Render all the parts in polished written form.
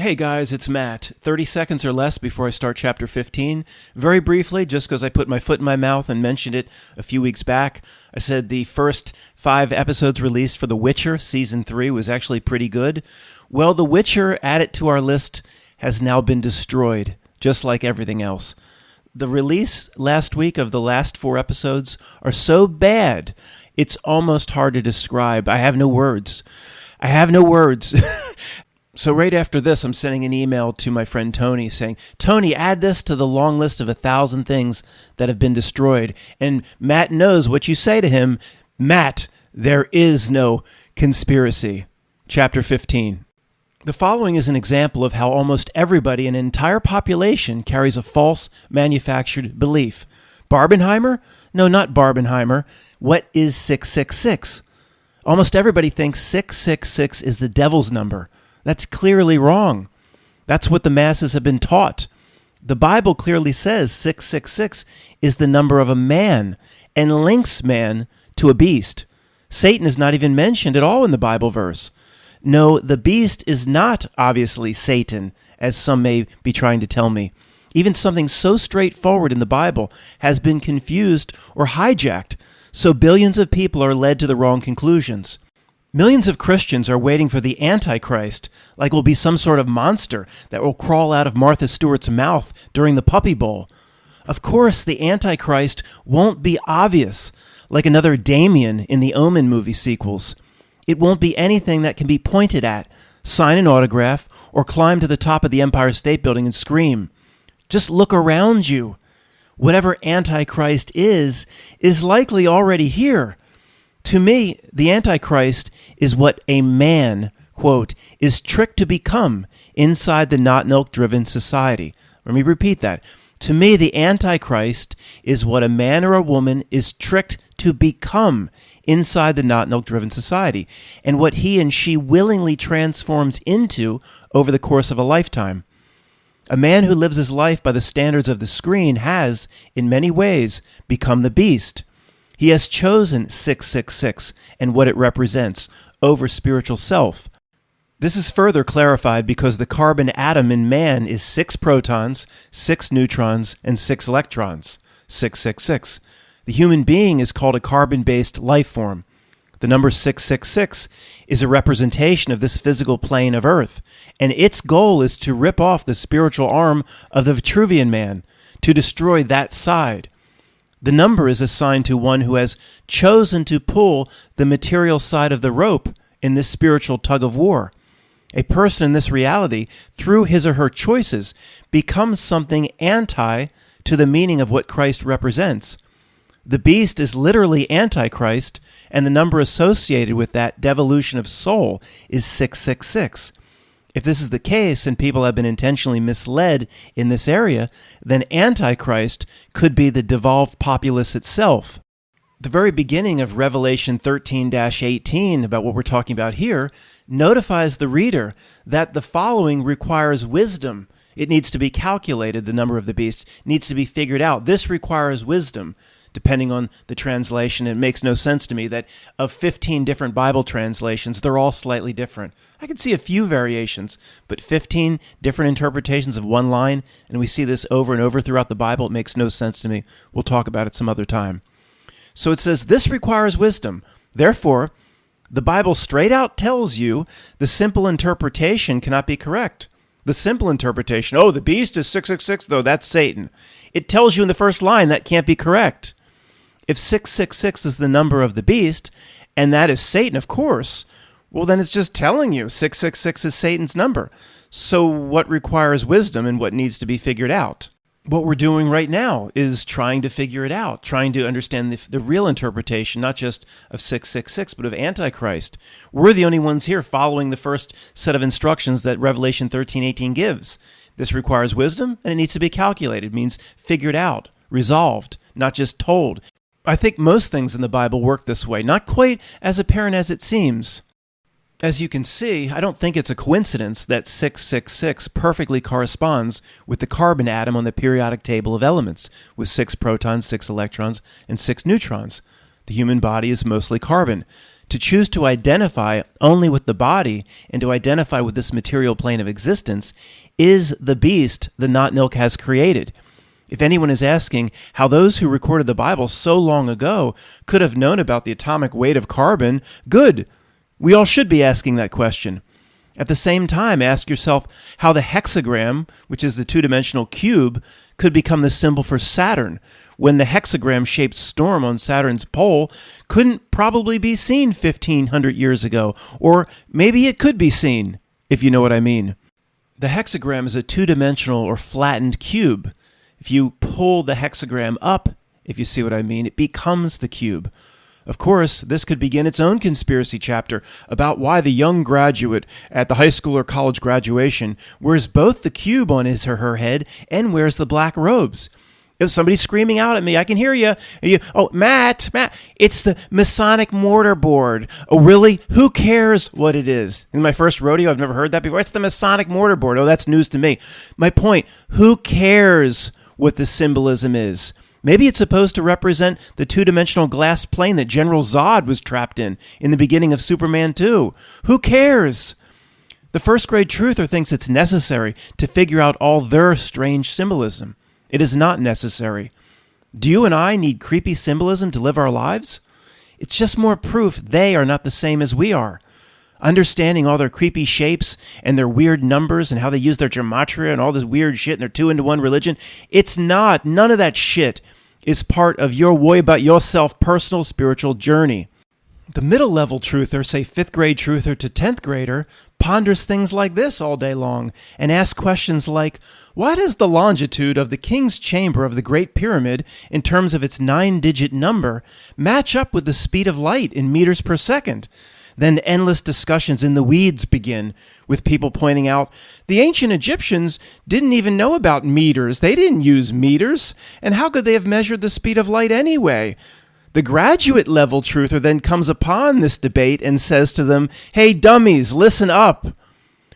Hey guys, it's Matt. 30 seconds or less before I start chapter 15. Very briefly, just because I put my foot in my mouth and mentioned it a few weeks back, I said the first 5 episodes released for The Witcher, Season 3, was actually pretty good. Well, The Witcher, added to our list, has now been destroyed, just like everything else. The release last week of the last 4 episodes are so bad, it's almost hard to describe. I have no words. So right after this, I'm sending an email to my friend Tony saying, Tony, add this to the long list of 1,000 things that have been destroyed. And Matt knows what you say to him. Matt, there is no conspiracy. Chapter 15. The following is an example of how almost everybody in an entire population carries a false manufactured belief. Barbenheimer? No, not Barbenheimer. What is 666? Almost everybody thinks 666 is the devil's number. That's clearly wrong. That's what the masses have been taught. The Bible clearly says 666 is the number of a man and links man to a beast. Satan is not even mentioned at all in the Bible verse. No, the beast is not obviously Satan, as some may be trying to tell me. Even something so straightforward in the Bible has been confused or hijacked, so billions of people are led to the wrong conclusions. Millions of Christians are waiting for the Antichrist, like will be some sort of monster that will crawl out of Martha Stewart's mouth during the Puppy Bowl. Of course, the Antichrist won't be obvious, like another Damien in the Omen movie sequels. It won't be anything that can be pointed at, sign an autograph, or climb to the top of the Empire State Building and scream. Just look around you. Whatever Antichrist is likely already here. To me, the Antichrist is what a man, quote, is tricked to become inside the not milk-driven society. Let me repeat that. To me, the Antichrist is what a man or a woman is tricked to become inside the not milk-driven society, and what he and she willingly transforms into over the course of a lifetime. A man who lives his life by the standards of the screen has, in many ways, become the beast. He has chosen 666 and what it represents over spiritual self. This is further clarified because the carbon atom in man is 6 protons, 6 neutrons, and 6 electrons, 666. The human being is called a carbon-based life form. The number 666 is a representation of this physical plane of Earth, and its goal is to rip off the spiritual arm of the Vitruvian man, to destroy that side. The number is assigned to one who has chosen to pull the material side of the rope in this spiritual tug of war. A person in this reality, through his or her choices, becomes something anti to the meaning of what Christ represents. The beast is literally Antichrist, and the number associated with that devolution of soul is 666. If this is the case, and people have been intentionally misled in this area, then Antichrist could be the devolved populace itself. The very beginning of Revelation 13-18, about what we're talking about here, notifies the reader that the following requires wisdom. It needs to be calculated, the number of the beast needs to be figured out. This requires wisdom. Depending on the translation, it makes no sense to me that of 15 different Bible translations, they're all slightly different. I can see a few variations, but 15 different interpretations of one line, and we see this over and over throughout the Bible, it makes no sense to me. We'll talk about it some other time. So it says, this requires wisdom. Therefore, the Bible straight out tells you the simple interpretation cannot be correct. The simple interpretation, the beast is 666, though, that's Satan. It tells you in the first line that can't be correct. If 666 is the number of the beast, and that is Satan, of course, well, then it's just telling you 666 is Satan's number. So what requires wisdom and what needs to be figured out? What we're doing right now is trying to figure it out, trying to understand the real interpretation, not just of 666, but of Antichrist. We're the only ones here following the first set of instructions that Revelation 13:18 gives. This requires wisdom, and it needs to be calculated. It means figured out, resolved, not just told. I think most things in the Bible work this way, not quite as apparent as it seems. As you can see, I don't think it's a coincidence that 666 perfectly corresponds with the carbon atom on the periodic table of elements, with 6 protons, 6 electrons, and 6 neutrons. The human body is mostly carbon. To choose to identify only with the body and to identify with this material plane of existence is the beast the Not Nilk has created. If anyone is asking how those who recorded the Bible so long ago could have known about the atomic weight of carbon, good. We all should be asking that question. At the same time, ask yourself how the hexagram, which is the two-dimensional cube, could become the symbol for Saturn, when the hexagram-shaped storm on Saturn's pole couldn't probably be seen 1,500 years ago, or maybe it could be seen, if you know what I mean. The hexagram is a two-dimensional or flattened cube. If you pull the hexagram up, if you see what I mean, it becomes the cube. Of course, this could begin its own conspiracy chapter about why the young graduate at the high school or college graduation wears both the cube on his or her head and wears the black robes. If somebody's screaming out at me, I can hear you. Oh, Matt, it's the Masonic mortarboard. Oh, really? Who cares what it is? In my first rodeo, I've never heard that before. It's the Masonic mortarboard. Oh, that's news to me. My point, who cares what the symbolism is? Maybe it's supposed to represent the two-dimensional glass plane that General Zod was trapped in the beginning of Superman 2. Who cares? The first-grade truther thinks it's necessary to figure out all their strange symbolism. It is not necessary. Do you and I need creepy symbolism to live our lives? It's just more proof they are not the same as we are. Understanding all their creepy shapes and their weird numbers and how they use their gematria and all this weird shit and their 2-into-1 religion, it's not. None of that shit is part of your worry about yourself personal spiritual journey. The middle-level truther, say 5th-grade truther to 10th grader, ponders things like this all day long and asks questions like, why does the longitude of the king's chamber of the Great Pyramid, in terms of its 9-digit number, match up with the speed of light in meters per second? Then endless discussions in the weeds begin, with people pointing out, the ancient Egyptians didn't even know about meters. They didn't use meters. And how could they have measured the speed of light anyway? The graduate level truther then comes upon this debate and says to them, hey dummies, listen up.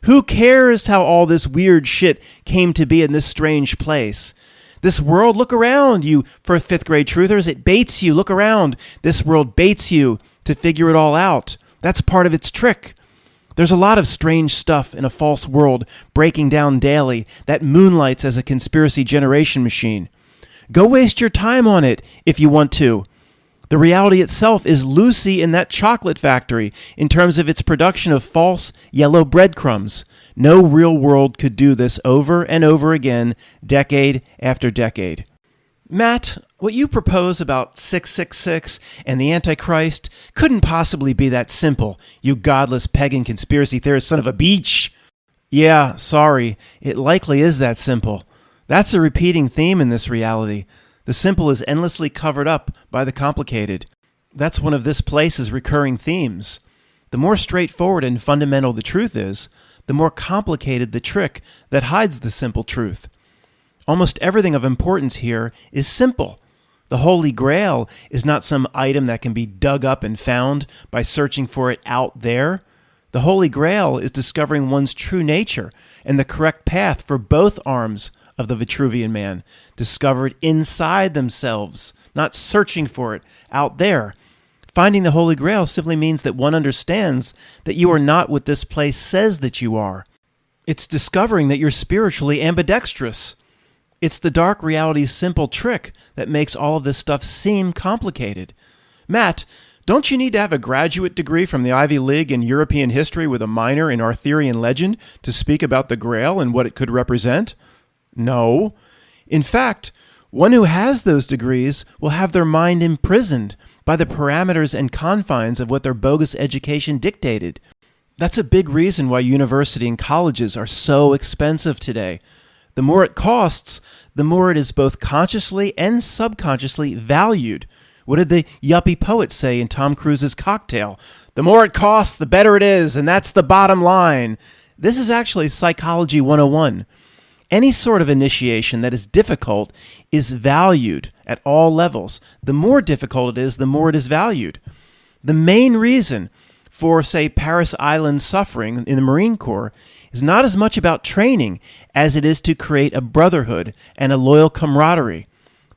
Who cares how all this weird shit came to be in this strange place? This world, look around, you for 5th grade truthers, it baits you, look around. This world baits you to figure it all out. That's part of its trick. There's a lot of strange stuff in a false world breaking down daily that moonlights as a conspiracy generation machine. Go waste your time on it if you want to. The reality itself is Lucy in that chocolate factory in terms of its production of false yellow breadcrumbs. No real world could do this over and over again, decade after decade. Matt, what you propose about 666 and the Antichrist couldn't possibly be that simple, you godless pagan conspiracy theorist son of a beach. Yeah, sorry, it likely is that simple. That's a repeating theme in this reality. The simple is endlessly covered up by the complicated. That's one of this place's recurring themes. The more straightforward and fundamental the truth is, the more complicated the trick that hides the simple truth. Almost everything of importance here is simple. The Holy Grail is not some item that can be dug up and found by searching for it out there. The Holy Grail is discovering one's true nature and the correct path for both arms of the Vitruvian man, discovered inside themselves, not searching for it out there. Finding the Holy Grail simply means that one understands that you are not what this place says that you are. It's discovering that you're spiritually ambidextrous. It's the dark reality's simple trick that makes all of this stuff seem complicated. Matt, don't you need to have a graduate degree from the Ivy League in European history with a minor in Arthurian legend to speak about the Grail and what it could represent? No. In fact, one who has those degrees will have their mind imprisoned by the parameters and confines of what their bogus education dictated. That's a big reason why university and colleges are so expensive today. The more it costs, the more it is both consciously and subconsciously valued. What did the yuppie poet say in Tom Cruise's Cocktail? The more it costs, the better it is, and that's the bottom line. This is actually Psychology 101. Any sort of initiation that is difficult is valued at all levels. The more difficult it is, the more it is valued. The main reason for, say, Paris Island suffering in the Marine Corps is not as much about training as it is to create a brotherhood and a loyal camaraderie.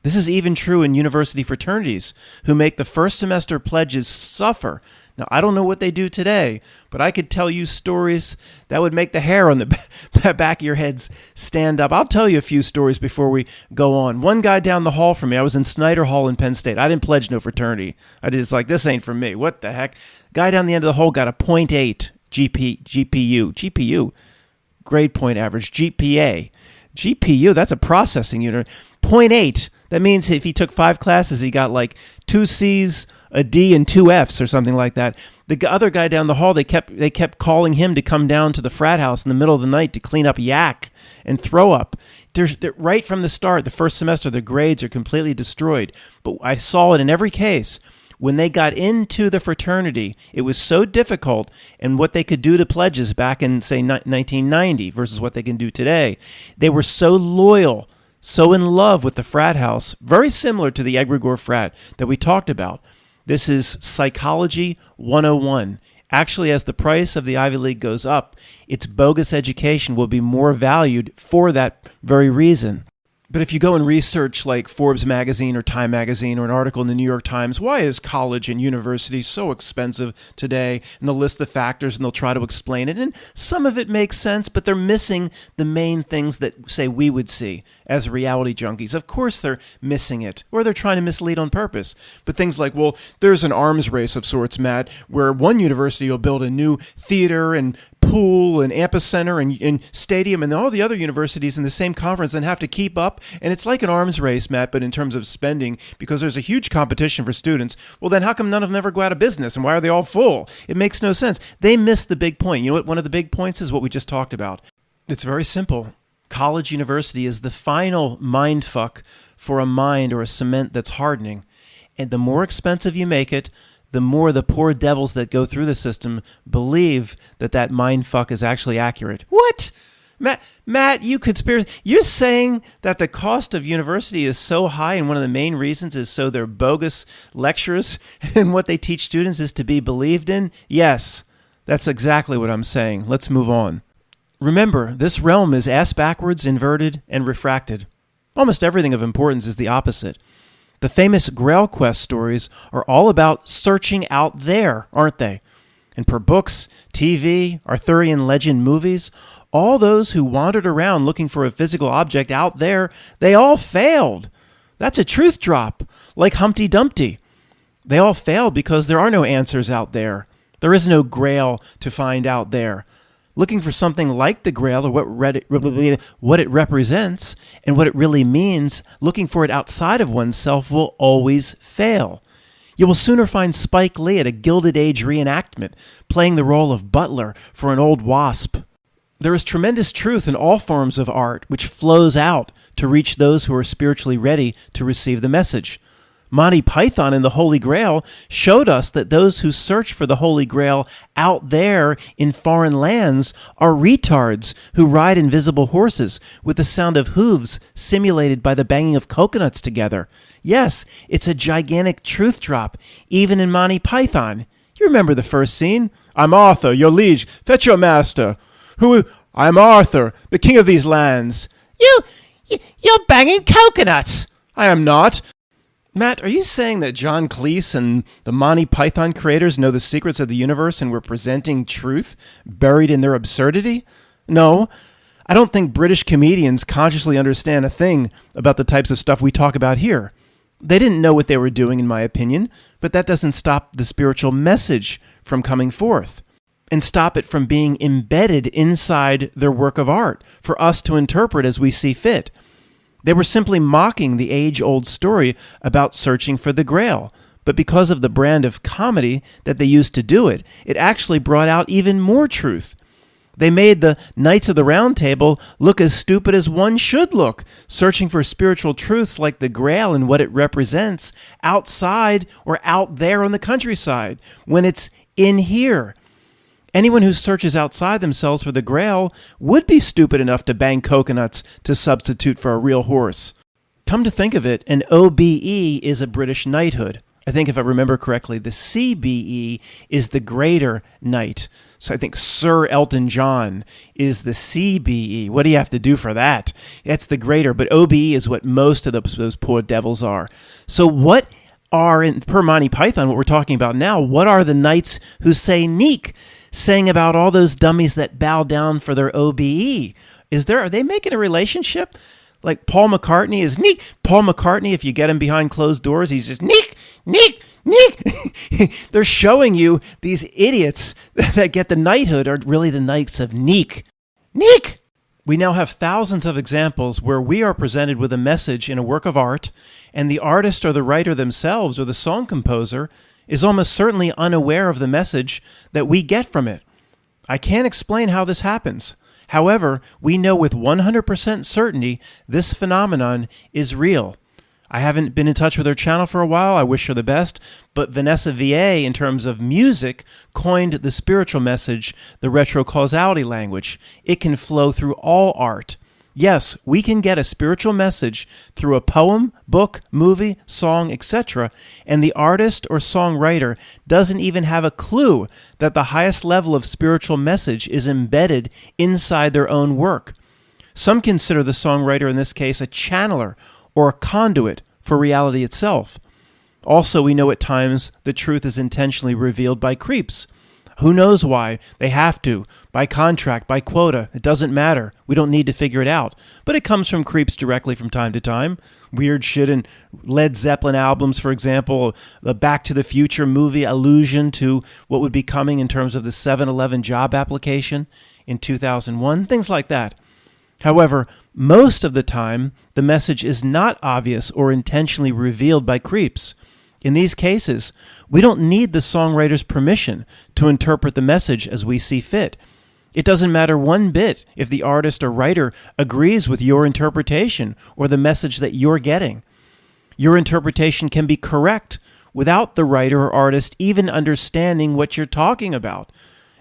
This is even true in university fraternities, who make the first semester pledges suffer. Now, I don't know what they do today, but I could tell you stories that would make the hair on the back of your heads stand up. I'll tell you a few stories before we go on. One guy down the hall from me, I was in Snyder Hall in Penn State. I didn't pledge no fraternity. I just like, this ain't for me. What the heck? Guy down the end of the hall got a .8 GPU, grade point average, GPU, that's a processing unit. .8, that means if he took 5 classes, he got like 2 C's, a D, and 2 F's or something like that. The other guy down the hall, they kept calling him to come down to the frat house in the middle of the night to clean up yak and throw up. Right from the start, the first semester, the grades are completely destroyed. But I saw it in every case. When they got into the fraternity, it was so difficult, and what they could do to pledges back in, say, 1990 versus what they can do today, they were so loyal, so in love with the frat house, very similar to the egregore frat that we talked about. This is Psychology 101. Actually, as the price of the Ivy League goes up, its bogus education will be more valued for that very reason. But if you go and research like Forbes magazine or Time magazine or an article in the New York Times, why is college and university so expensive today? And they'll list the factors and they'll try to explain it. And some of it makes sense, but they're missing the main things that, say, we would see as reality junkies. Of course they're missing it, or they're trying to mislead on purpose. But things like, well, there's an arms race of sorts, Matt, where one university will build a new theater and pool and amphicenter and stadium, and all the other universities in the same conference then have to keep up. And it's like an arms race, Matt, but in terms of spending, because there's a huge competition for students. Well, then how come none of them ever go out of business, and why are they all full? It makes no sense. They missed the big point. You know what one of the big points is? What we just talked about. It's very simple. College university is the final mind fuck for a mind or a cement that's hardening. And the more expensive you make it, the more the poor devils that go through the system believe that that mind fuck is actually accurate. What? Matt, you conspiracy. You're saying that the cost of university is so high, and one of the main reasons is so they're bogus lecturers and what they teach students is to be believed in? Yes, that's exactly what I'm saying. Let's move on. Remember, this realm is ass backwards, inverted, and refracted. Almost everything of importance is the opposite. The famous Grail quest stories are all about searching out there, aren't they? And per books, TV, Arthurian legend movies, all those who wandered around looking for a physical object out there, they all failed. That's a truth drop, like Humpty Dumpty. They all failed because there are no answers out there. There is no Grail to find out there. Looking for something like the Grail or what it represents and what it really means, looking for it outside of oneself will always fail. You will sooner find Spike Lee at a Gilded Age reenactment, playing the role of butler for an old wasp. There is tremendous truth in all forms of art, which flows out to reach those who are spiritually ready to receive the message. Monty Python and the Holy Grail showed us that those who search for the Holy Grail out there in foreign lands are retards who ride invisible horses with the sound of hooves simulated by the banging of coconuts together. Yes, it's a gigantic truth drop, even in Monty Python. You remember the first scene? I'm Arthur, your liege. Fetch your master. I'm Arthur, the king of these lands. You're banging coconuts. I am not. Matt, are you saying that John Cleese and the Monty Python creators know the secrets of the universe and were presenting truth buried in their absurdity? No, I don't think British comedians consciously understand a thing about the types of stuff we talk about here. They didn't know what they were doing, in my opinion, but that doesn't stop the spiritual message from coming forth and stop it from being embedded inside their work of art for us to interpret as we see fit. They were simply mocking the age-old story about searching for the Grail. But because of the brand of comedy that they used to do it, it actually brought out even more truth. They made the Knights of the Round Table look as stupid as one should look, searching for spiritual truths like the Grail and what it represents outside or out there on the countryside, when it's in here. Anyone who searches outside themselves for the Grail would be stupid enough to bang coconuts to substitute for a real horse. Come to think of it, an OBE is a British knighthood. I think if I remember correctly, the CBE is the greater night. So I think Sir Elton John is the CBE. What do you have to do for that? That's the greater, but OBE is what most of those poor devils are. So what are, per Monty Python, what we're talking about now, what are the knights who say neek, saying about all those dummies that bow down for their OBE? Are they making a relationship? Like Paul McCartney is neek. Paul McCartney, if you get him behind closed doors, he's just neek, neek, neek. They're showing you these idiots that get the knighthood are really the knights of neek. Neek! We now have thousands of examples where we are presented with a message in a work of art, and the artist or the writer themselves or the song composer is almost certainly unaware of the message that we get from it. I can't explain how this happens. However, we know with 100% certainty this phenomenon is real. I haven't been in touch with her channel for a while. I wish her the best. But Vanessa VA, in terms of music, coined the spiritual message, the retrocausality language. It can flow through all art. Yes, we can get a spiritual message through a poem, book, movie, song, etc., and the artist or songwriter doesn't even have a clue that the highest level of spiritual message is embedded inside their own work. Some consider the songwriter in this case a channeler or a conduit for reality itself. Also, we know at times the truth is intentionally revealed by creeps. Who knows why? They have to. By contract, by quota. It doesn't matter. We don't need to figure it out. But it comes from creeps directly from time to time. Weird shit in Led Zeppelin albums, for example. The Back to the Future movie allusion to what would be coming in terms of the 7-Eleven job application in 2001. Things like that. However, most of the time, the message is not obvious or intentionally revealed by creeps. In these cases, we don't need the songwriter's permission to interpret the message as we see fit. It doesn't matter one bit if the artist or writer agrees with your interpretation or the message that you're getting. Your interpretation can be correct without the writer or artist even understanding what you're talking about.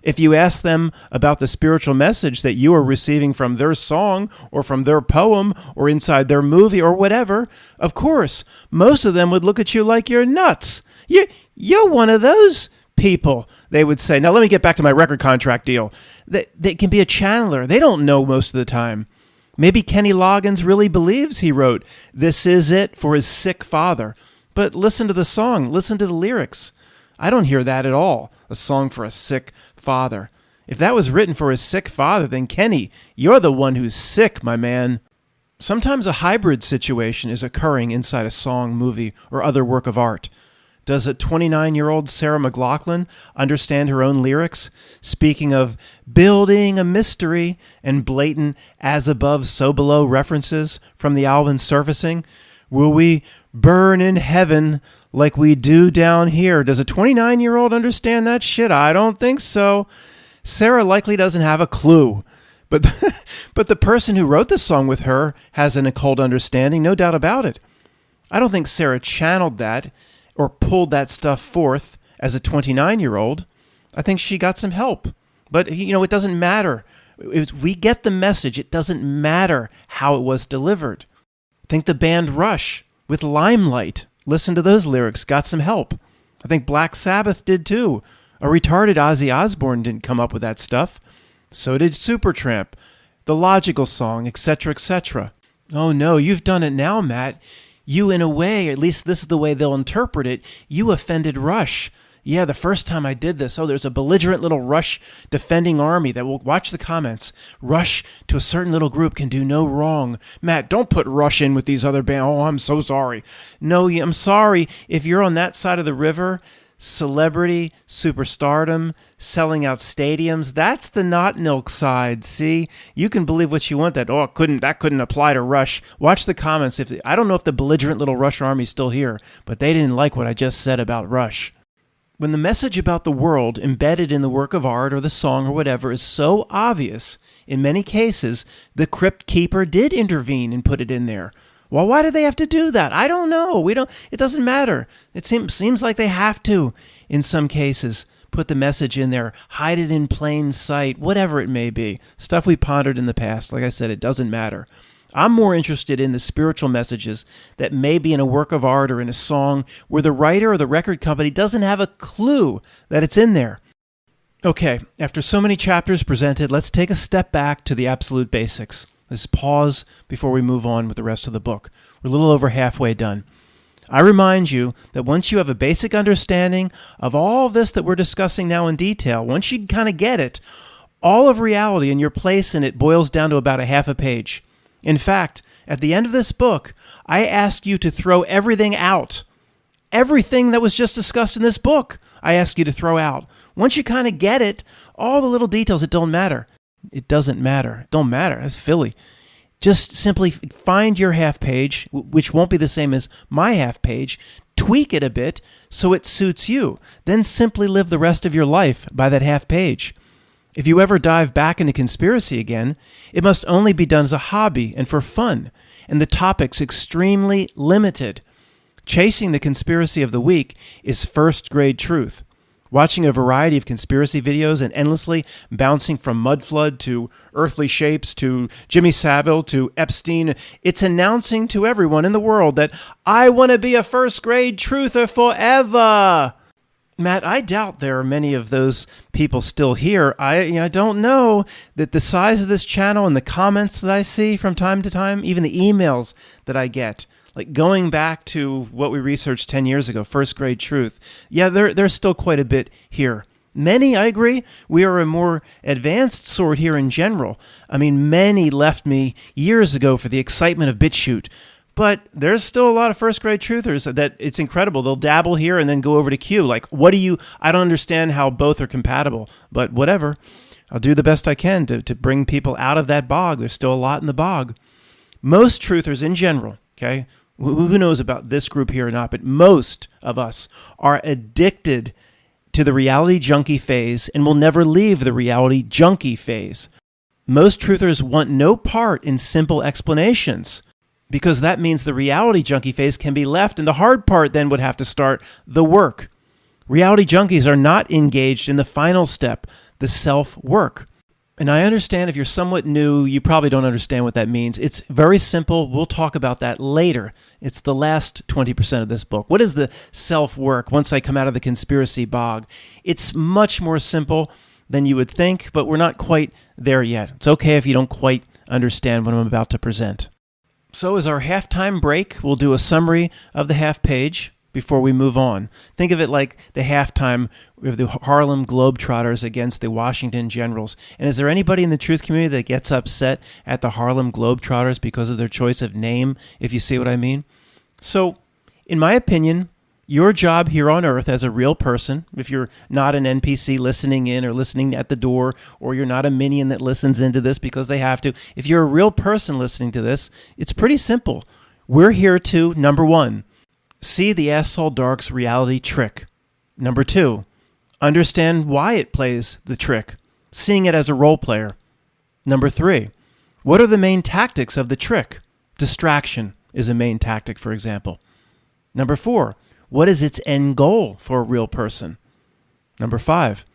If you ask them about the spiritual message that you are receiving from their song or from their poem or inside their movie or whatever, of course, most of them would look at you like you're nuts. You're one of those people, they would say. Now, let me get back to my record contract deal. They can be a channeler. They don't know most of the time. Maybe Kenny Loggins really believes he wrote, "This is it" for his sick father. But listen to the song. Listen to the lyrics. I don't hear that at all, a song for a sick father. If that was written for his sick father, then Kenny, you're the one who's sick, my man. Sometimes a hybrid situation is occurring inside a song, movie, or other work of art. Does a 29-year-old Sarah McLachlan understand her own lyrics, speaking of building a mystery and blatant as above, so below references from the album Surfacing? Will we burn in heaven like we do down here? Does a 29-year-old understand that shit? I don't think so. Sarah likely doesn't have a clue. But the person who wrote the song with her has an occult understanding, no doubt about it. I don't think Sarah channeled that or pulled that stuff forth as a 29-year-old. I think she got some help. But, it doesn't matter. If we get the message, it doesn't matter how it was delivered. Think the band Rush with Limelight. Listen to those lyrics, got some help. I think Black Sabbath did too. A retarded Ozzy Osbourne didn't come up with that stuff. So did Supertramp, The Logical Song, etc., etc. Oh no, you've done it now, Matt. You, in a way, at least this is the way they'll interpret it, you offended Rush. Yeah, the first time I did this, there's a belligerent little Rush defending army that will watch the comments. Rush to a certain little group can do no wrong. Matt, don't put Rush in with these other bands. Oh, I'm so sorry. No, I'm sorry. If you're on that side of the river, celebrity, superstardom, selling out stadiums, that's the not milk side. See, you can believe what you want that couldn't apply to Rush. Watch the comments. I don't know if the belligerent little Rush army's still here, but they didn't like what I just said about Rush. When the message about the world embedded in the work of art or the song or whatever is so obvious, in many cases, the crypt keeper did intervene and put it in there. Well, why do they have to do that? I don't know. It doesn't matter. It seems like they have to, in some cases, put the message in there, hide it in plain sight, whatever it may be. Stuff we pondered in the past. Like I said, it doesn't matter. I'm more interested in the spiritual messages that may be in a work of art or in a song where the writer or the record company doesn't have a clue that it's in there. Okay, after so many chapters presented, let's take a step back to the absolute basics. Let's pause before we move on with the rest of the book. We're a little over halfway done. I remind you that once you have a basic understanding of all of this that we're discussing now in detail, once you kind of get it, all of reality and your place in it boils down to about a half a page. In fact, at the end of this book, I ask you to throw everything out. Everything that was just discussed in this book, I ask you to throw out. Once you kind of get it, all the little details, it don't matter. It doesn't matter. It don't matter. That's Philly. Just simply find your half page, which won't be the same as my half page, tweak it a bit so it suits you. Then simply live the rest of your life by that half page. If you ever dive back into conspiracy again, it must only be done as a hobby and for fun, and the topic's extremely limited. Chasing the conspiracy of the week is first-grade truth. Watching a variety of conspiracy videos and endlessly bouncing from Mudflood to Earthly Shapes to Jimmy Savile to Epstein, it's announcing to everyone in the world that I want to be a first-grade truther forever. Matt, I doubt there are many of those people still here. I don't know that the size of this channel and the comments that I see from time to time, even the emails that I get, like going back to what we researched 10 years ago, first grade truth, yeah, there's still quite a bit here. Many, I agree, we are a more advanced sort here in general. I mean, many left me years ago for the excitement of BitChute. But there's still a lot of first-grade truthers that it's incredible. They'll dabble here and then go over to Q. Like, I don't understand how both are compatible, but whatever. I'll do the best I can to bring people out of that bog. There's still a lot in the bog. Most truthers in general, okay, who knows about this group here or not, but most of us are addicted to the reality junkie phase and will never leave the reality junkie phase. Most truthers want no part in simple explanations, because that means the reality junkie phase can be left, and the hard part then would have to start, the work. Reality junkies are not engaged in the final step, the self-work. And I understand if you're somewhat new, you probably don't understand what that means. It's very simple. We'll talk about that later. It's the last 20% of this book. What is the self-work once I come out of the conspiracy bog? It's much more simple than you would think, but we're not quite there yet. It's okay if you don't quite understand what I'm about to present. So as our halftime break, we'll do a summary of the half page before we move on. Think of it like the halftime of the Harlem Globetrotters against the Washington Generals. And is there anybody in the truth community that gets upset at the Harlem Globetrotters because of their choice of name, if you see what I mean? So, in my opinion, your job here on Earth as a real person, if you're not an NPC listening in or listening at the door, or you're not a minion that listens into this because they have to, if you're a real person listening to this, it's pretty simple. We're here to, number one, see the Asshole Dark's reality trick. Number two, understand why it plays the trick, seeing it as a role player. Number three, what are the main tactics of the trick? Distraction is a main tactic, for example. Number four, what is its end goal for a real person? Number five,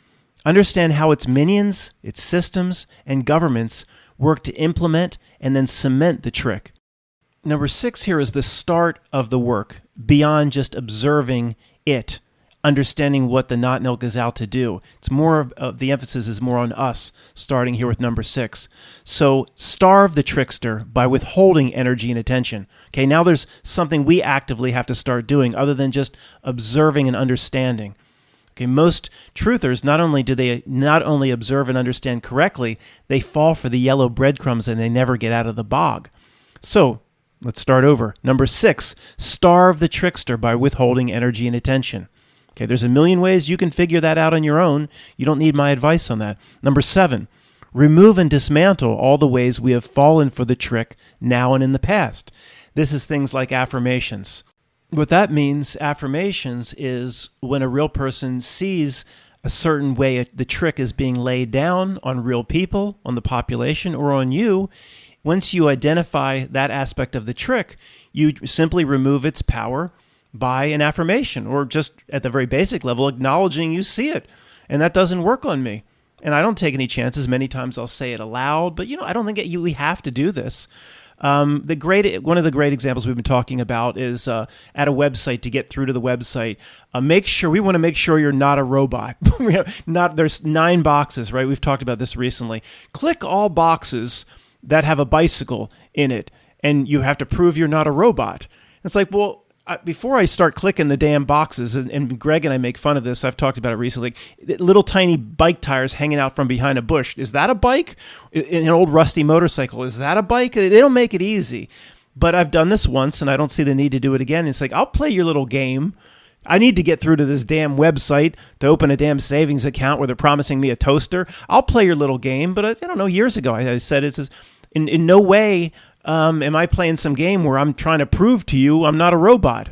understand how its minions, its systems, and governments work to implement and then cement the trick. Number six here is the start of the work, beyond just observing it, understanding what the not milk is out to do. It's more of the emphasis is more on us, starting here with number six. So starve the trickster by withholding energy and attention. Okay, now there's something we actively have to start doing other than just observing and understanding. Okay, most truthers, not only do they not only observe and understand correctly, they fall for the yellow breadcrumbs and they never get out of the bog. So let's start over. Number six, starve the trickster by withholding energy and attention. Okay, there's a million ways you can figure that out on your own. You don't need my advice on that. Number seven, remove and dismantle all the ways we have fallen for the trick now and in the past. This is things like affirmations. What that means, affirmations, is when a real person sees a certain way the trick is being laid down on real people, on the population, or on you. Once you identify that aspect of the trick, you simply remove its power by an affirmation, or just at the very basic level, acknowledging you see it. And that doesn't work on me. And I don't take any chances. Many times I'll say it aloud, but I don't think we have to do this. One of the great examples we've been talking about is at a website, to get through to the website. We want to make sure you're not a robot. There's 9 boxes, right? We've talked about this recently. Click all boxes that have a bicycle in it, and you have to prove you're not a robot. It's like, well, before I start clicking the damn boxes, and Greg and I make fun of this, I've talked about it recently, little tiny bike tires hanging out from behind a bush. Is that a bike? An old rusty motorcycle, is that a bike? They don't make it easy. But I've done this once, and I don't see the need to do it again. It's like, I'll play your little game. I need to get through to this damn website to open a damn savings account where they're promising me a toaster. I'll play your little game. But I don't know, years ago I said it's in no way am I playing some game where I'm trying to prove to you I'm not a robot.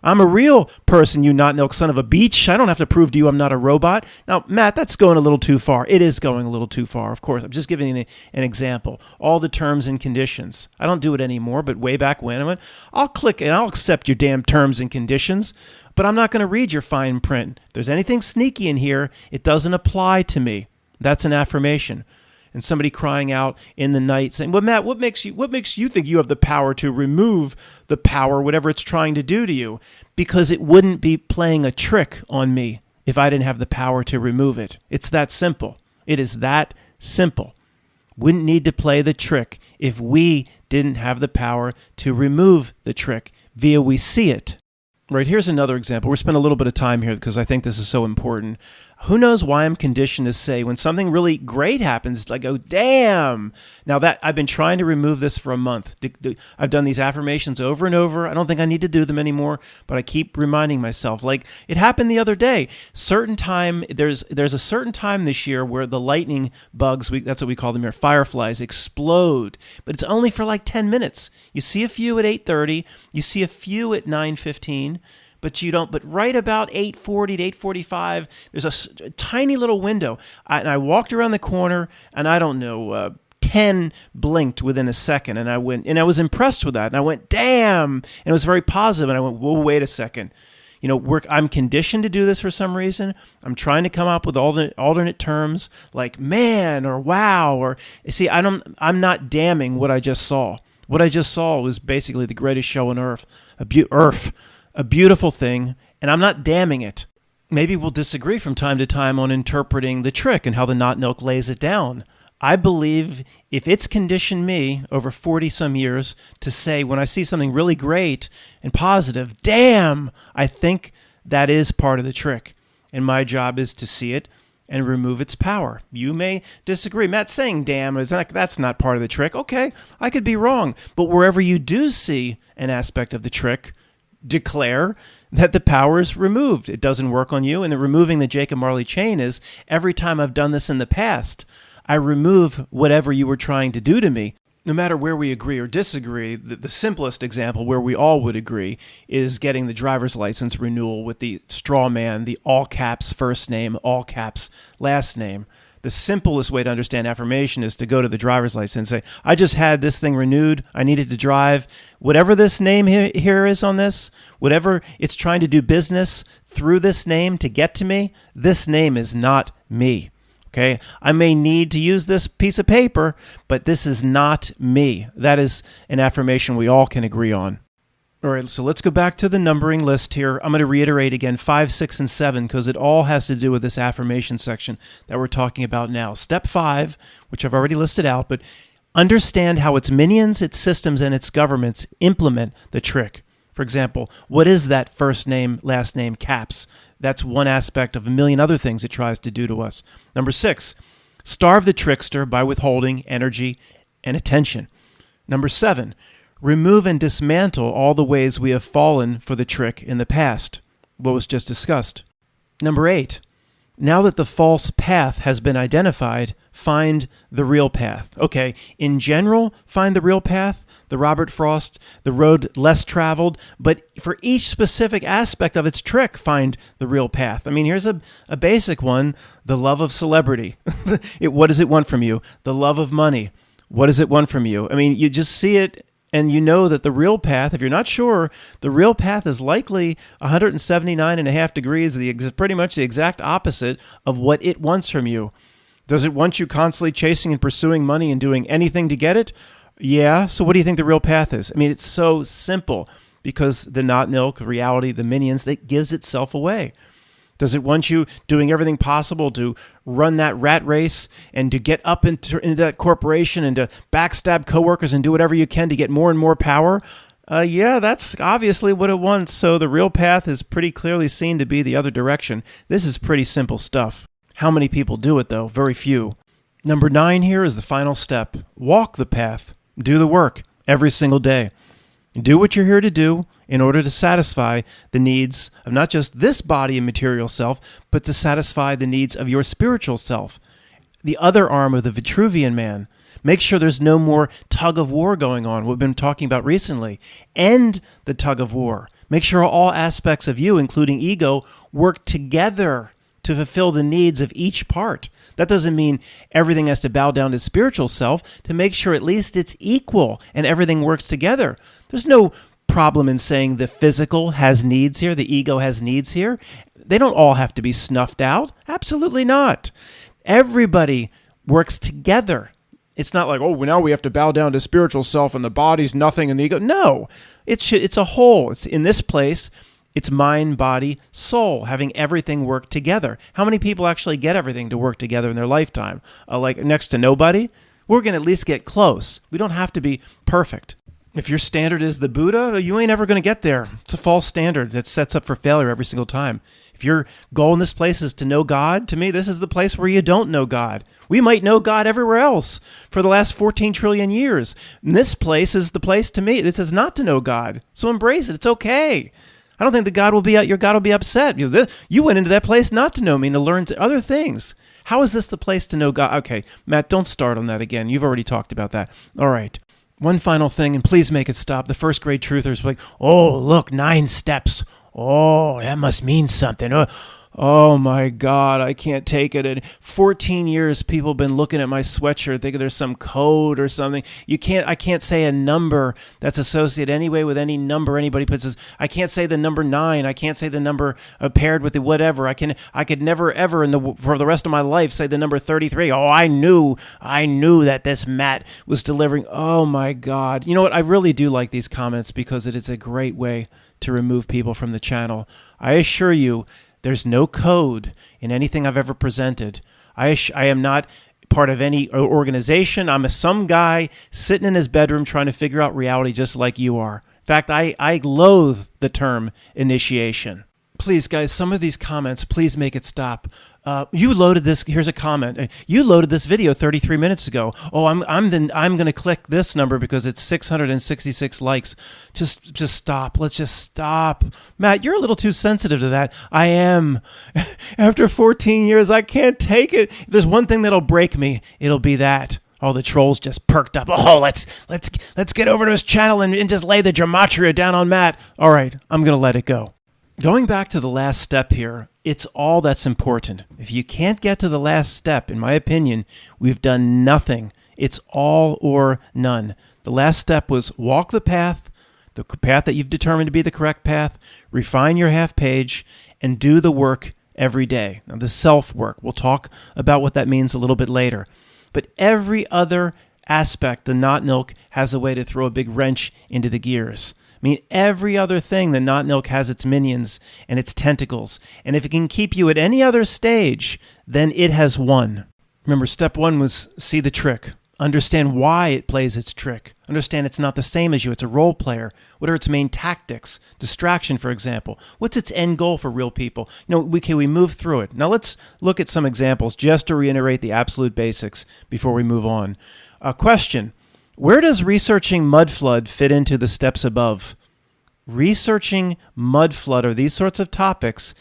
I'm a real person, you not-milk son of a beach. I don't have to prove to you I'm not a robot. Now, Matt, that's going a little too far. It is going a little too far, of course. I'm just giving you an example. All the terms and conditions. I don't do it anymore, but way back when, I went, I'll click and I'll accept your damn terms and conditions, but I'm not going to read your fine print. If there's anything sneaky in here, it doesn't apply to me. That's an affirmation. And somebody crying out in the night saying, well, Matt, what makes you think you have the power to remove the power, whatever it's trying to do to you? Because it wouldn't be playing a trick on me if I didn't have the power to remove it. It's that simple. It is that simple. Wouldn't need to play the trick if we didn't have the power to remove the trick via we see it. Right, here's another example. We're spending a little bit of time here because I think this is so important. Who knows why I'm conditioned to say when something really great happens, I go, damn. Now that I've been trying to remove this for a month. I've done these affirmations over and over. I don't think I need to do them anymore, but I keep reminding myself. Like it happened the other day. There's a certain time this year where the lightning bugs, that's what we call them here, fireflies, explode. But it's only for like 10 minutes. You see a few at 8:30. You see a few at 9:15. But you don't. But right about 8:40 to 8:45, there's a tiny little window. And I walked around the corner, and I don't know, 10 blinked within a second. And I was impressed with that. And I went, damn. And it was very positive. And I went, whoa, wait a second. I'm conditioned to do this for some reason. I'm trying to come up with all the alternate terms like man or wow. Or see, I'm not damning what I just saw. What I just saw was basically the greatest show on earth. A beautiful thing, and I'm not damning it. Maybe we'll disagree from time to time on interpreting the trick and how the not-milk lays it down. I believe if it's conditioned me over 40-some years to say when I see something really great and positive, damn, I think that is part of the trick. And my job is to see it and remove its power. You may disagree. Matt saying damn, that's not part of the trick. Okay, I could be wrong. But wherever you do see an aspect of the trick, declare that the power is removed. It doesn't work on you. And the removing the Jacob Marley chain is every time I've done this in the past, I remove whatever you were trying to do to me. No matter where we agree or disagree, the simplest example where we all would agree is getting the driver's license renewal with the straw man, the all caps first name, all caps last name. The simplest way to understand affirmation is to go to the driver's license and say, I just had this thing renewed. I needed to drive. Whatever this name here is on this, whatever it's trying to do business through this name to get to me, this name is not me. Okay? I may need to use this piece of paper, but this is not me. That is an affirmation we all can agree on. All right, so let's go back to the numbering list here. I'm going to reiterate again 5, 6, and 7 because it all has to do with this affirmation section that we're talking about now. Step 5, which I've already listed out, but understand how its minions, its systems, and its governments implement the trick. For example, what is that first name, last name, caps? That's one aspect of a million other things it tries to do to us. Number 6, starve the trickster by withholding energy and attention. Number 7, remove and dismantle all the ways we have fallen for the trick in the past, what was just discussed. Number 8, now that the false path has been identified, find the real path. Okay, in general, find the real path, the Robert Frost, the road less traveled, but for each specific aspect of its trick, find the real path. I mean, here's a basic one, the love of celebrity. What does it want from you? The love of money. What does it want from you? I mean, you just see it, and you know that the real path, if you're not sure, the real path is likely 179.5 degrees, pretty much the exact opposite of what it wants from you. Does it want you constantly chasing and pursuing money and doing anything to get it? Yeah, so what do you think the real path is? I mean, it's so simple because the not nilk, reality, the minions, that gives itself away. Does it want you doing everything possible to run that rat race and to get up into that corporation and to backstab coworkers and do whatever you can to get more and more power? Yeah, that's obviously what it wants. So the real path is pretty clearly seen to be the other direction. This is pretty simple stuff. How many people do it, though? Very few. Number 9 here is the final step. Walk the path. Do the work every single day. Do what you're here to do in order to satisfy the needs of not just this body and material self, but to satisfy the needs of your spiritual self, the other arm of the Vitruvian man. Make sure there's no more tug of war going on, what we've been talking about recently. End the tug of war. Make sure all aspects of you, including ego, work together to fulfill the needs of each part. That doesn't mean everything has to bow down to spiritual self, to make sure at least it's equal and everything works together. There's no problem in saying the physical has needs here, the ego has needs here. They don't all have to be snuffed out. Absolutely not. Everybody works together. It's not like, oh, now we have to bow down to spiritual self and the body's nothing and the ego. No, it's a whole. It's in this place. It's mind, body, soul, having everything work together. How many people actually get everything to work together in their lifetime? Like next to nobody? We're going to at least get close. We don't have to be perfect. If your standard is the Buddha, you ain't ever going to get there. It's a false standard that sets up for failure every single time. If your goal in this place is to know God, to me, this is the place where you don't know God. We might know God everywhere else for the last 14 trillion years. And this place is the place to me. This is not to know God. So embrace it. It's okay. I don't think that your God will be upset. You went into that place not to know me and to learn other things. How is this the place to know God? Okay, Matt, don't start on that again. You've already talked about that. All right. One final thing, and please make it stop. The first grade truthers were like, oh, look, 9 steps. Oh, that must mean something. Oh my God, I can't take it. In 14 years, people have been looking at my sweatshirt, thinking there's some code or something. I can't say a number that's associated anyway with any number anybody puts. I can't say the number 9. I can't say the number paired with the whatever. I could never ever for the rest of my life say the number 33. Oh, I knew that this Matt was delivering. Oh my God. You know what? I really do like these comments because it is a great way to remove people from the channel. I assure you, there's no code in anything I've ever presented. I am not part of any organization. I'm some guy sitting in his bedroom trying to figure out reality just like you are. In fact, I loathe the term initiation. Please, guys, some of these comments, please make it stop. You loaded this. Here's a comment. You loaded this video 33 minutes ago. Oh, I'm going to click this number because it's 666 likes. Just stop. Let's just stop. Matt, you're a little too sensitive to that. I am. After 14 years, I can't take it. If there's one thing that'll break me, it'll be that. All the trolls just perked up. Oh, let's get over to his channel and just lay the gematria down on Matt. All right, I'm going to let it go. Going back to the last step here, it's all that's important. If you can't get to the last step, in my opinion, we've done nothing. It's all or none. The last step was walk the path that you've determined to be the correct path, refine your half page, and do the work every day. Now, the self-work, we'll talk about what that means a little bit later. But every other aspect, the not nilk has a way to throw a big wrench into the gears. I mean, every other thing, the not nilk has its minions and its tentacles. And if it can keep you at any other stage, then it has won. Remember, step 1 was see the trick. Understand why it plays its trick. Understand it's not the same as you. It's a role player. What are its main tactics? Distraction, for example. What's its end goal for real people? We move through it. Now let's look at some examples just to reiterate the absolute basics before we move on. Question. Where does researching mud flood fit into the steps above? Researching mud flood or these sorts of topics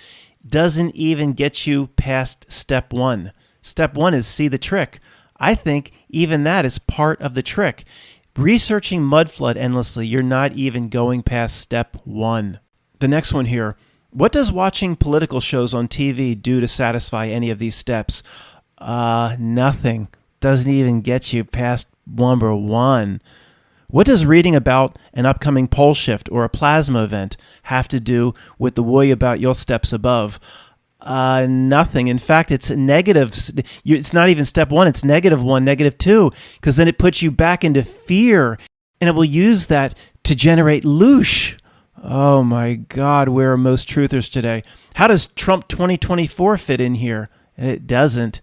doesn't even get you past step 1. Step 1 is see the trick. I think even that is part of the trick. Researching mud flood endlessly, you're not even going past step 1. The next one here. What does watching political shows on TV do to satisfy any of these steps? Nothing. Doesn't even get you past number 1. What does reading about an upcoming pole shift or a plasma event have to do with the worry about your steps above? Nothing. In fact, it's negative. It's not even step one. It's -1, -2, because then it puts you back into fear, and it will use that to generate loosh. Oh my God, where are most truthers today? How does Trump 2024 fit in here? It doesn't.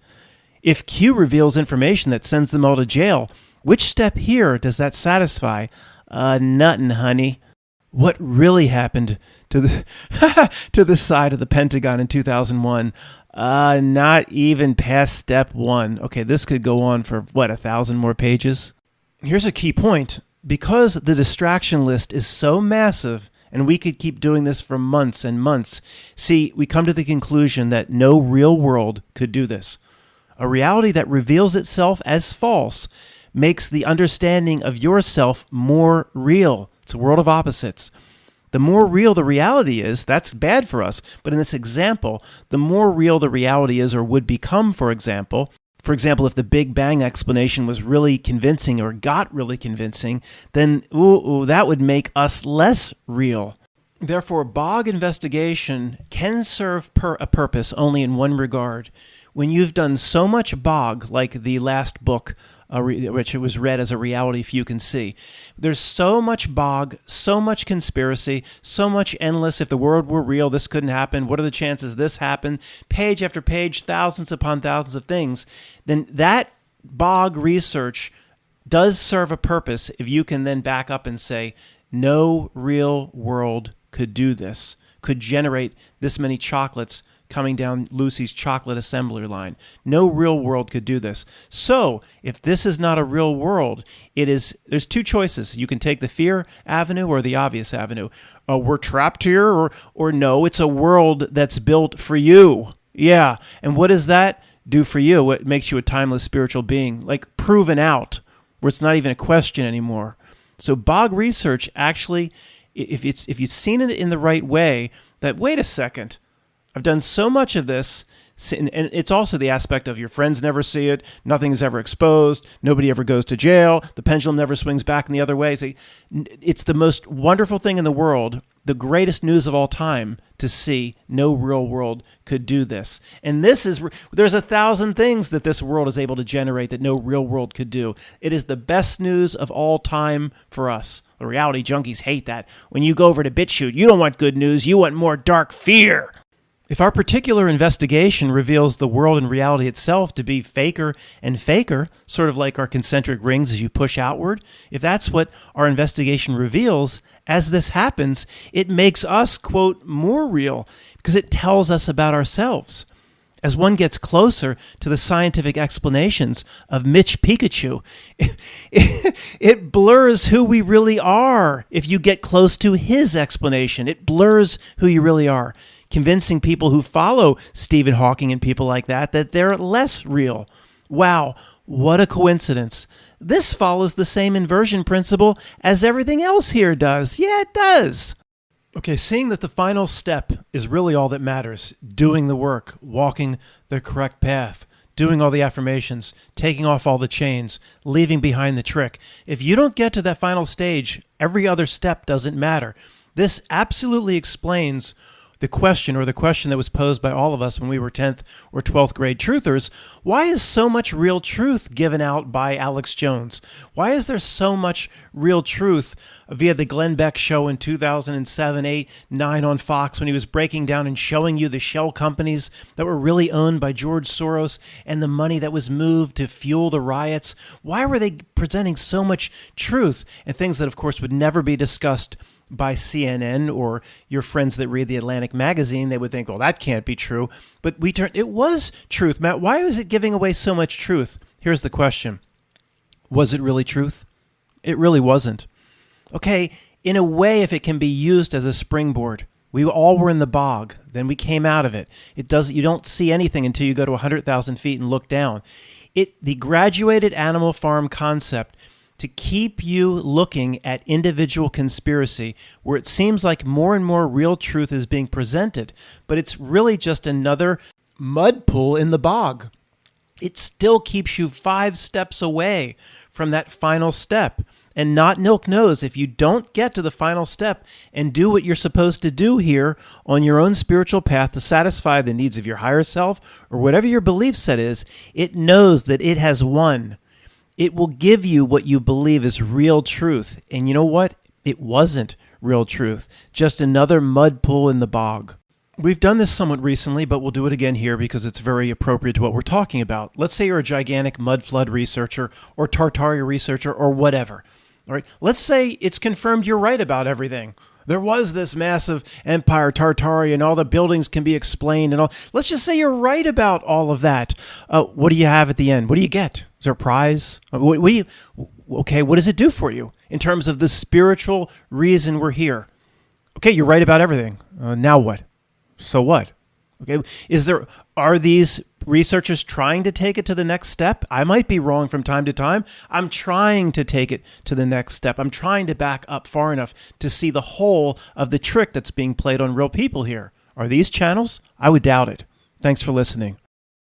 If Q reveals information that sends them all to jail, which step here does that satisfy? Nuttin', honey. What really happened to the to the side of the Pentagon in 2001? Not even past step 1. Okay, this could go on for, 1,000 more pages? Here's a key point. Because the distraction list is so massive, and we could keep doing this for months and months, see, we come to the conclusion that no real world could do this. A reality that reveals itself as false makes the understanding of yourself more real. It's a world of opposites. The more real the reality is, that's bad for us. But in this example, the more real the reality is or would become, for example, if the Big Bang explanation was really convincing or got really convincing, then that would make us less real. Therefore, bog investigation can serve a purpose only in one regard. When you've done so much bog, like the last book, which it was read as a reality few can see. There's so much bog, so much conspiracy, so much endless, if the world were real, this couldn't happen. What are the chances this happened? Page after page, thousands upon thousands of things. Then that bog research does serve a purpose if you can then back up and say, no real world could do this, could generate this many chocolates coming down Lucy's chocolate assembly line. No real world could do this. So if this is not a real world, there's two choices. You can take the fear avenue or the obvious avenue. We're trapped here, or no, it's a world that's built for you. Yeah. And what does that do for you? What makes you a timeless spiritual being? Like proven out, where it's not even a question anymore. So bog research actually, if you've seen it in the right way, that wait a second, I've done so much of this, and it's also the aspect of your friends never see it, nothing is ever exposed, nobody ever goes to jail, the pendulum never swings back in the other way. So it's the most wonderful thing in the world, the greatest news of all time, to see no real world could do this. And there's 1,000 things that this world is able to generate that no real world could do. It is the best news of all time for us. The reality junkies hate that. When you go over to BitChute, you don't want good news, you want more dark fear. If our particular investigation reveals the world and reality itself to be faker and faker, sort of like our concentric rings as you push outward, if that's what our investigation reveals, as this happens, it makes us, quote, more real because it tells us about ourselves. As one gets closer to the scientific explanations of Mitch Pikachu, it blurs who we really are. If you get close to his explanation, it blurs who you really are, convincing people who follow Stephen Hawking and people like that they're less real. Wow, what a coincidence. This follows the same inversion principle as everything else here does. Yeah, it does. Okay, seeing that the final step is really all that matters, doing the work, walking the correct path, doing all the affirmations, taking off all the chains, leaving behind the trick. If you don't get to that final stage, every other step doesn't matter. This absolutely explains the question that was posed by all of us when we were 10th or 12th grade truthers. Why is so much real truth given out by Alex Jones? Why is there so much real truth via the Glenn Beck show in 2007, 8, 9 on Fox when he was breaking down and showing you the shell companies that were really owned by George Soros and the money that was moved to fuel the riots? Why were they presenting so much truth and things that, of course, would never be discussed by CNN or your friends that read the Atlantic magazine? They would think, well, that can't be true. But it was truth. Matt, why was it giving away so much truth? Here's the question. Was it really truth? It really wasn't. Okay, in a way, if it can be used as a springboard, we all were in the bog. Then we came out of it. You don't see anything until you go to 100,000 feet and look down. The graduated animal farm concept to keep you looking at individual conspiracy where it seems like more and more real truth is being presented, but it's really just another mud pool in the bog. It still keeps you 5 steps away from that final step. And Not Nilk knows if you don't get to the final step and do what you're supposed to do here on your own spiritual path to satisfy the needs of your higher self or whatever your belief set is, it knows that it has won. It will give you what you believe is real truth. And you know what? It wasn't real truth, just another mud pool in the bog. We've done this somewhat recently, but we'll do it again here because it's very appropriate to what we're talking about. Let's say you're a gigantic mud flood researcher or Tartaria researcher or whatever. All right. Let's say it's confirmed you're right about everything. There was this massive empire, Tartaria, and all the buildings can be explained and all. Let's just say you're right about all of that. What do you have at the end? What do you get? Is there a prize? Okay, what does it do for you in terms of the spiritual reason we're here? Okay, you're right about everything. Now what? So what? Okay, are these researchers trying to take it to the next step? I might be wrong from time to time. I'm trying to take it to the next step. I'm trying to back up far enough to see the whole of the trick that's being played on real people here. Are these channels? I would doubt it. Thanks for listening.